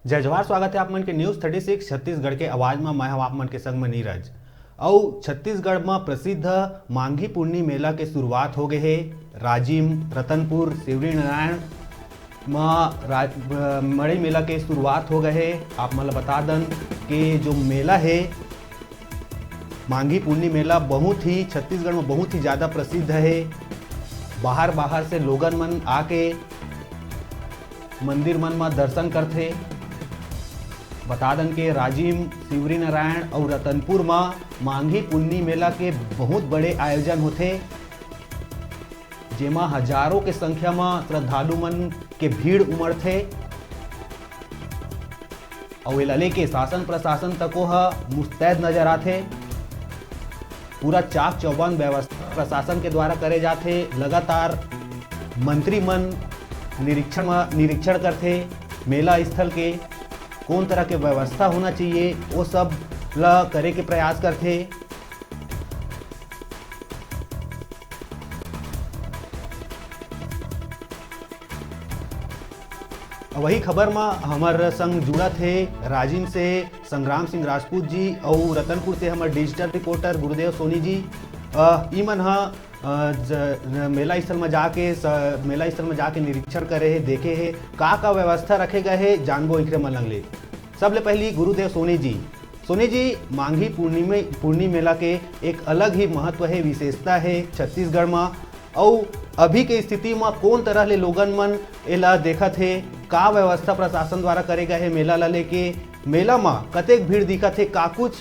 जय जवाहर, स्वागत है आप मन के न्यूज 36 छत्तीसगढ़ के आवाज में। मैं हूं आप मन के संग में नीरज। और छत्तीसगढ़ में प्रसिद्ध मांगी पुन्नी मेला के शुरुआत हो गए है। राजिम, रतनपुर, शिवरी नारायण में मड़ई मेला के शुरुआत हो गए है। आप मन बता दन कि जो मेला है मांगी पुन्नी मेला बहुत ही छत्तीसगढ़ में बहुत ही ज़्यादा प्रसिद्ध है। बाहर बाहर से लोगन मन आके मंदिर मन में दर्शन करते। बता दन के राजिम, शिवरी नारायण और रतनपुर में मांगी पुन्नी मेला के बहुत बड़े आयोजन होते, जेमा हजारों के संख्या में श्रद्धालु मन के भीड़ उमड़ते। और एला लेके शासन प्रशासन तको मुस्तैद नजर आते। पूरा चाक चौबंद व्यवस्था प्रशासन के द्वारा करे जाते। लगातार मंत्री मन निरीक्षण करते मेला स्थल के कौन तरह के व्यवस्था होना चाहिए वो सब ला करे के प्रयास करते। वही खबर में हमारे संग जुड़ा थे राजिम से संग्राम सिंह राजपूत जी और रतनपुर से हमारे डिजिटल रिपोर्टर गुरुदेव सोनी जी। ईमन मेला स्थल में जाके निरीक्षण करे है, देखे है का व्यवस्था रखे गए है, जानबो इकरे मलंग ले। सबले पहली गुरुदेव सोनी जी मांगी पूर्णी मेला के एक अलग ही महत्व है, विशेषता है छत्तीसगढ़ में। और अभी के स्थिति में कौन तरह ले लोगन मन एला देखत है, का व्यवस्था प्रशासन द्वारा करे गए है मेला ला लेके। मेला में कतेक भीड़ दिखत है, का कुछ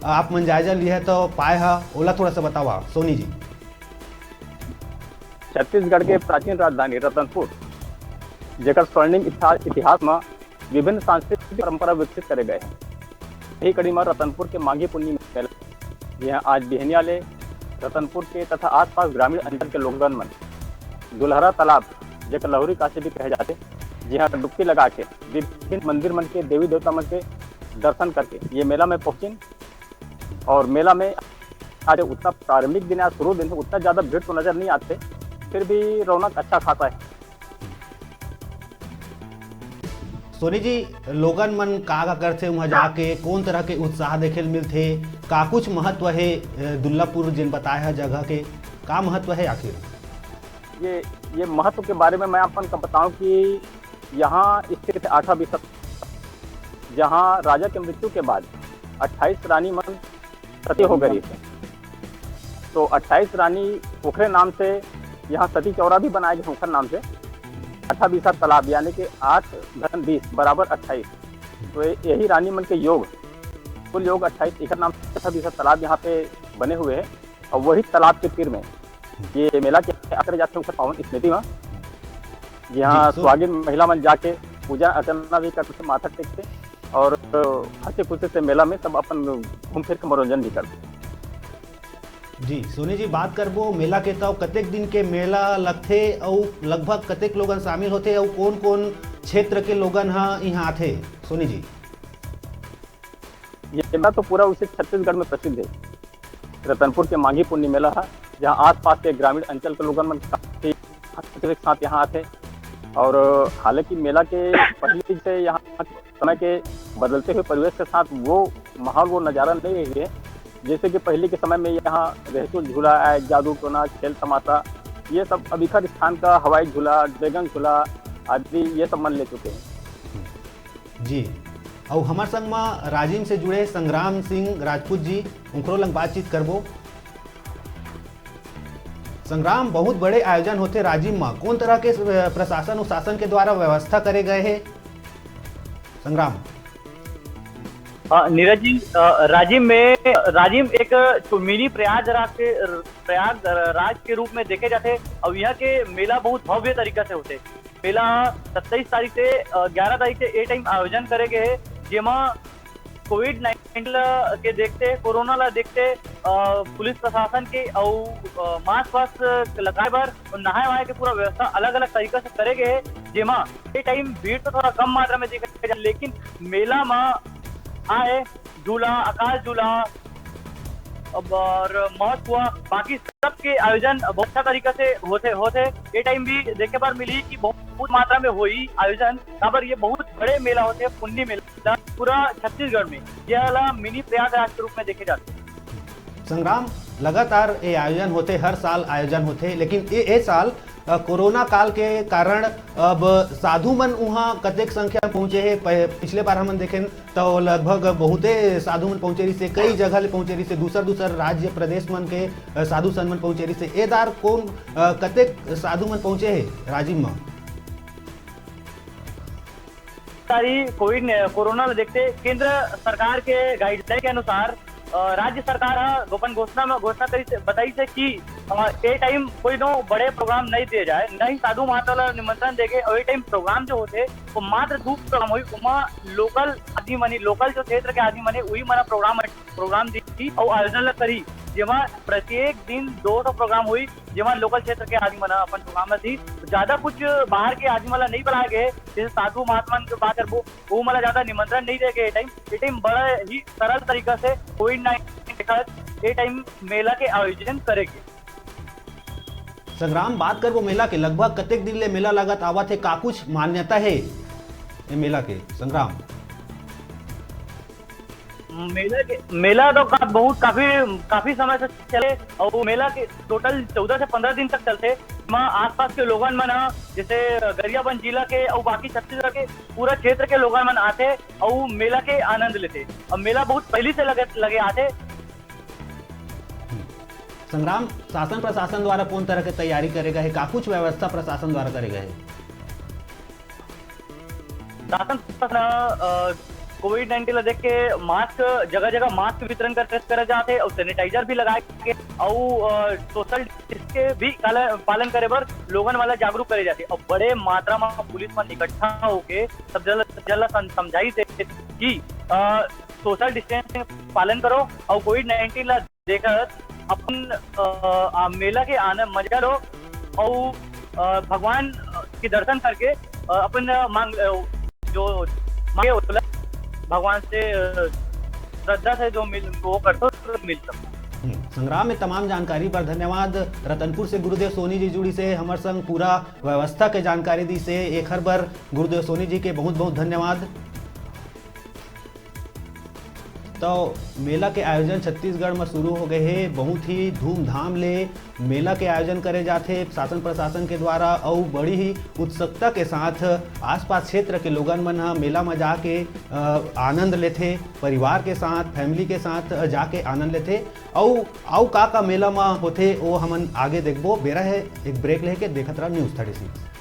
आप मन जायजा लिया तो पाए हा, ओला थोड़ा सा बतावा सोनी जी। छत्तीसगढ़ के प्राचीन राजधानी रतनपुर जेकर स्वर्णिम इतिहास में विभिन्न सांस्कृतिक परंपरा विकसित करे गए हैं। यही कड़ी में रतनपुर के मांगी पुन्नी मेला यहाँ आज बिहनिया ले रतनपुर के तथा आसपास ग्रामीण अंचल के लोगन मन दुल्हरा तालाब जेकर लहुरी काशी भी कहे जाते, यहाँ डुबकी लगा के विभिन्न मंदिर मन के देवी देवता मन के दर्शन करके ये मेला में पहुंचे। और मेला में आज उतना प्रारंभिक दिन या शुरू दिन उतना ज़्यादा भीड़ तो नजर नहीं आते, फिर भी रौनक अच्छा खासा है। सोनी जी, लोगन मन का करते वहाँ जाके कौन तरह के उत्साह देखे मिलते, का कुछ महत्व है दुल्लापुर जिन बताया है जगह के, का महत्व है आखिर? ये महत्व के बारे में मैं आपको बताऊं कि यहाँ स्थित 8वां बिसत, जहाँ राजा के मृत्यु के बाद 28 रानी मन सती हो गई थी। तो 28 रानी पोखरे नाम से यहाँ सती चौरा भी बनाया गया पोखर नाम से। 8वां बिसत तालाब यानी कि 8 घन 20 बराबर 28। तो यही रानी मन के योग, कुल योग 28 एक नाम से 8वां बिसत तालाब यहाँ पे बने हुए हैं। और वही तालाब के तीर में ये मेला के आकर जाते हैं पावन स्मृति में। यहाँ सुहागिन महिला मन जाके पूजा अर्चना भी करते, माथा टेकते और हंसी खुशी से मेला में सब अपन घूम फिर के मनोरंजन भी करते। जी सोनी जी, बात करबो मेला के तो कतेक दिन के मेला लगथे और लगभग कतेक लोगन शामिल होते और कौन कौन क्षेत्र के लोगन यहाँ आथे सोनी जी? ये मेला तो पूरा उसे छत्तीसगढ़ में प्रसिद्ध है। रतनपुर के मांगी पुन्नी मेला है, जहाँ आसपास के ग्रामीण अंचल के लोगन मन काफी के साथ यहाँ आते। और हालांकि मेला के पहले से यहाँ समय के बदलते हुए परिवेश के साथ वो माहौल, वो नज़ारा नहीं रही है जैसे कि पहले के समय में। यहाँ रहसुल झूला, जादू टोना, खेल तमाशा, ये सब अभिखर स्थान का हवाई झूला, ड्रैगन झूला आदि ये सब मन ले चुके हैं। जी, और हमारे संग में राजिम से जुड़े संग्राम सिंह राजपूत जी, उनको लंग बातचीत करबो। संग्राम, बहुत बड़े आयोजन होते राजिम में, कौन तरह के प्रशासन और शासन के द्वारा व्यवस्था करे गए हैं संग्राम? नीरज जी, राजिम एक मिनी प्रयागराज के रूप में देखे जाते और यहाँ के मेला बहुत भव्य तरीका से होते। मेला 27 तारीख से 11 तारीख से ए टाइम आयोजन करे गए है, जेमा कोविड-19 के देखते, कोरोना ला देखते पुलिस प्रशासन के और मास्क वास्क लगाए बर और नहाए वहाए के पूरा व्यवस्था अलग अलग तरीका से करे गए है। जेमा ए टाइम भीड़ तो थोड़ा कम मात्रा में देखा जाए, लेकिन मेला में आए झूला, आकाश झूला और महोत्सव हुआ, बाकी सबके आयोजन बहुत अच्छा तरीका से होते ये टाइम भी देखे पर मिली कि बहुत मात्रा में हुई आयोजन। यहाँ पर ये बहुत बड़े मेला होते हैं, पुण्य मेला पूरा छत्तीसगढ़ में यह वाला मिनी प्रयागराज के रूप में देखे जाते हैं। संग्राम, लगातार ये आयोजन होते, हर साल आयोजन होते, लेकिन ये साल कोरोना काल के कारण अब साधु मन वहाँ कतेक संख्या में पहुंचे हैं। पिछले बार हम देखें तो लगभग बहुते साधु मन पहुंचे रही से, कई जगह ले पहुंचे रही से, दूसर राज्य प्रदेश मन के साधु संत मन पहुंचे रही से। ए दार कौन कतेक साधु मन पहुंचे हैं राजीव में? सारी कोरोना देखते केंद्र सरकार के गाइडलाइन के अनुसार राज्य सरकार गोपन घोषणा करी बताई से कि ए टाइम कोई नो बड़े प्रोग्राम नहीं दिए जाए, नहीं साधु महात्मा निमंत्रण देके। और ए टाइम प्रोग्राम जो होते वो मात्र 2 प्रोग्राम हुई, उमा लोकल आदमी मनी, लोकल जो क्षेत्र के आदमी मनी वही मना प्रोग्राम दी और आयोजन करी, जेमा प्रत्येक दिन 200 प्रोग्राम हुई, जेमा लोकल क्षेत्र के आदमी मना अपन प्रोग्राम थी। ज्यादा कुछ बाहर के आदमी मला नहीं बुलाए गए, जैसे साधु महात्मा की बात करबो वो मला ज्यादा निमंत्रण नहीं देगे। ये टाइम बड़ा ही सरल तरीका से कोविड-19 ये टाइम मेला के आयोजन करेंगे। संग्राम, बात कर वो मेला के, लगभग कतेक दिन ले मेला लागत आवत है, का कुछ मान्यता है ये मेला के? संग्राम, मेला तो काफी समय से चले और मेला के टोटल 14 से 15 दिन तक चलते। आसपास के लोगन मन जैसे गरियाबंद जिला के और बाकी छत्तीसगढ़ के पूरा क्षेत्र के लोगन मन आते और मेला के आनंद लेते। अब मेला बहुत पहले से लगे आते। संग्राम, शासन प्रशासन द्वारा कौन तरह की तैयारी करेगा है, का कुछ व्यवस्था प्रशासन द्वारा करेगा है? शासन कोविड-19 देख के मास्क जगह मास्क वितरण करे जाते और सैनिटाइजर भी लगाए के और सोशल डिस्टेंस भी पालन करे बर लोगन वाला जागरूक करे जाते। और बड़े मात्रा में पुलिस मन इकट्ठा होके सब जला समझाई देते कि सोशल डिस्टेंस पालन करो और कोविड-19 ला देखकर अपन मेला के आनंद मजा लो और भगवान के दर्शन करके अपन मांगे भगवान से श्रद्धा से जो वो करते मिल सकता। संग्राम में तमाम जानकारी पर धन्यवाद। रतनपुर से गुरुदेव सोनी जी जुड़ी से हमारे संग पूरा व्यवस्था के जानकारी दी से एक हर बार गुरुदेव सोनी जी के बहुत बहुत धन्यवाद। तो मेला के आयोजन छत्तीसगढ़ में शुरू हो गए हैं, बहुत ही धूमधाम ले मेला के आयोजन करे जाते शासन प्रशासन के द्वारा और बड़ी ही उत्सुकता के साथ आसपास क्षेत्र के लोगन मन मेला में जाके आनंद लेते, परिवार के साथ फैमिली के साथ जाके आनंद लेते। और का मेला में होते वो हमन आगे देखबो। बेरा है एक ब्रेक लेके देखत रहा न्यूज़ 36।